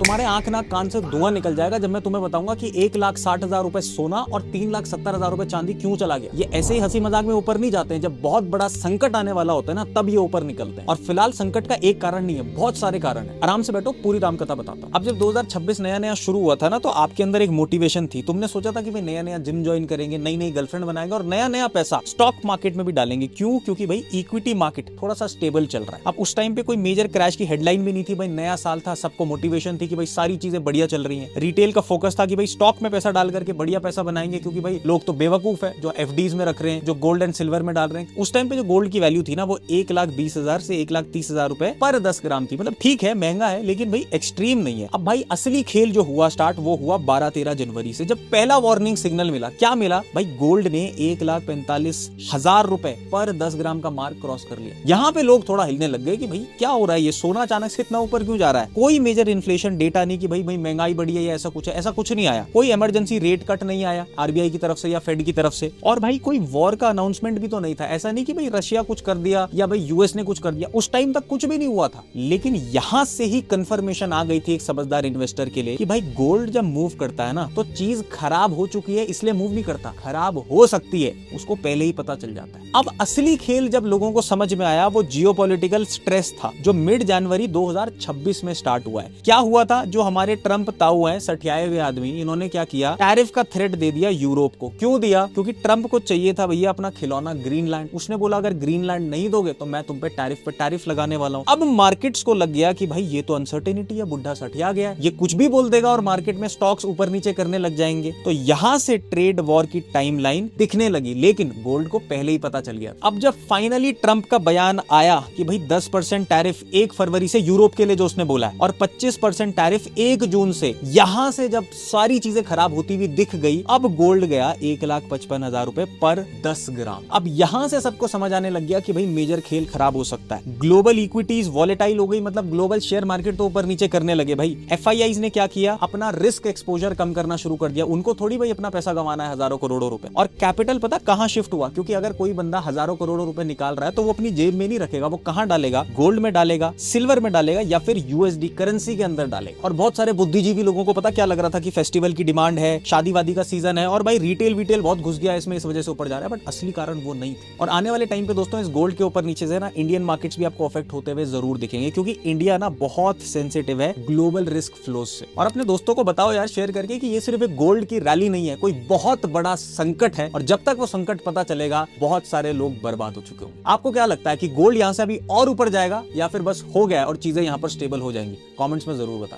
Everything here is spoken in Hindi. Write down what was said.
तुम्हारे आंख नाक कान से धुआं निकल जाएगा जब मैं तुम्हें बताऊंगा कि 1,60,000 रुपए सोना और 3,70,000 रुपए चांदी क्यों चला गया। ये ऐसे ही हंसी मजाक में ऊपर नहीं जाते हैं, जब बहुत बड़ा संकट आने वाला होता है ना तब ये ऊपर निकलते हैं। और फिलहाल संकट का एक कारण नहीं है, बहुत सारे कारण है। आराम से बैठो, पूरी रामकथा बताता हूं। अब जब 2026 नया नया शुरू हुआ था ना तो आपके अंदर एक मोटिवेशन थी। तुमने सोचा था कि भाई नया नया जिम ज्वाइन करेंगे, नई नई गर्लफ्रेंड बनाएंगे और नया नया पैसा स्टॉक मार्केट में भी डालेंगे। क्यों? क्योंकि भाई इक्विटी मार्केट थोड़ा सा स्टेबल चल रहा है। अब उस टाइम पे कोई मेजर क्रैश की हेडलाइन भी नहीं थी भाई, नया साल था, सबको मोटिवेशन थी कि भाई सारी चीजें बढ़िया चल रही हैं। रिटेल का फोकस था कि भाई स्टॉक में पैसा डाल करके बढ़िया पैसा बनाएंगे, क्योंकि भाई लोग तो बेवकूफ है जो एफडीज में रख रहे हैं, जो गोल्ड एंड सिल्वर में डाल रहे हैं। उस टाइम पे जो गोल्ड की वैल्यू थी ना वो 1,20,000 से 1,30,000 रुपए पर 10 ग्राम थी। मतलब ठीक है, महंगा है, लेकिन भाई एक्सट्रीम नहीं है। अब भाई असली खेल जो हुआ स्टार्ट वो हुआ 12-13 जनवरी से, जब पहला वार्निंग सिग्नल मिला। क्या मिला भाई? गोल्ड ने 1,45,000 रुपए पर 10 ग्राम का मार्क क्रॉस कर लिया। यहाँ पे लोग थोड़ा हिलने लग गए कि भाई क्या हो रहा है, ये सोना अचानक से इतना ऊपर क्यों जा रहा है। कोई मेजर इन्फ्लेशन डेटा नहीं कि भाई महंगाई बढ़ी है या ऐसा कुछ है, ऐसा कुछ नहीं आया। कोई इमरजेंसी रेट कट नहीं आया आरबीआई की तरफ से या फेड की तरफ से। और भाई कोई वॉर का अनाउंसमेंट भी तो नहीं था। ऐसा नहीं कि भाई रशिया कुछ कर दिया या भाई यूएस ने कुछ कर दिया, उस टाइम तक कुछ भी नहीं हुआ था। लेकिन यहां से ही कंफर्मेशन आ गई थी एक समझदार इन्वेस्टर के लिए कि भाई गोल्ड जब मूव करता है ना तो चीज खराब हो चुकी है इसलिए मूव नहीं करता, खराब हो सकती है उसको पहले ही पता चल जाता है। अब असली खेल जब लोगों को समझ में आया वो जियोपॉलिटिकल स्ट्रेस था जो मिड जनवरी 2026 में स्टार्ट हुआ है। क्या हुआ था? जो हमारे ट्रंप ताऊ हैं, सठियाए हुए आदमी, इन्होंने क्या किया, टैरिफ का थ्रेट दे दिया यूरोप को। क्यों दिया? क्योंकि ट्रंप को चाहिए था भैया अपना खिलौना ग्रीनलैंड। उसने बोला अगर ग्रीनलैंड नहीं दोगे तो मैं तुम पे टैरिफ लगाने वाला हूं। अब मार्केट्स को लग गया कि भाई ये तो अनसर्टेनिटी है, बुढ़ा सठिया गया, ये कुछ भी बोल देगा और मार्केट में स्टॉक्स ऊपर नीचे करने लग जाएंगे। तो यहां से ट्रेड वॉर की टाइमलाइन दिखने लगी, लेकिन गोल्ड को पहले ही पता चल गया। अब जब फाइनली ट्रंप का बयान आया कि भाई 10% टैरिफ 1 फरवरी से यूरोप के लिए जो उसने बोला है और 25% टैरिफ 1 जून से, यहां से जब सारी चीजें खराब होती हुई दिख गई, अब गोल्ड गया 1,55,000 रुपए पर 10 ग्राम। अब यहां से सबको समझ आने लग गया कि भाई मेजर खेल खराब हो सकता है। ग्लोबल इक्विटीज वॉलेटाइल हो गई, मतलब ग्लोबल शेयर मार्केट तो ऊपर नीचे करने लगे। भाई एफआईआईज ने क्या किया, अपना रिस्क एक्सपोजर कम करना शुरू कर दिया। उनको थोड़ी भाई अपना पैसा गंवाना है हजारों करोड़ों रुपए। और कैपिटल पता कहां शिफ्ट हुआ? क्योंकि अगर कोई बंदा हजारों करोड़ों रुपए निकाल रहा है तो वो अपनी जेब में नहीं रखेगा, वो कहां डालेगा? गोल्ड में डालेगा, सिल्वर में डालेगा या फिर यूएसडी करेंसी के अंदर डालेगा। और बहुत सारे बुद्धिजीवी लोगों को पता क्या लग रहा था कि फेस्टिवल की डिमांड है, शादी वादी का सीजन है और भाई रिटेल बहुत घुस गया इसमें, इस वजह से ऊपर जा रहा है। बट असली कारण वो नहीं थे। और आने वाले टाइम पे दोस्तों इस गोल्ड के ऊपर नीचे से ना इंडियन मार्केट्स भी आपको अफेक्ट होते हुए जरूर दिखेंगे, क्योंकि इंडिया ना बहुत सेंसिटिव है ग्लोबल रिस्क फ्लोज से। और अपने दोस्तों को बताओ यार शेयर करके कि ये सिर्फ एक गोल्ड की रैली नहीं है, कोई बहुत बड़ा संकट है और जब तक वो संकट पता चलेगा बहुत सारे लोग बर्बाद हो चुके होंगे। आपको क्या लगता है कि गोल्ड यहां से अभी और ऊपर जाएगा या फिर बस हो गया और चीजें यहां पर स्टेबल हो जाएंगी? कमेंट्स में जरूर बताएं।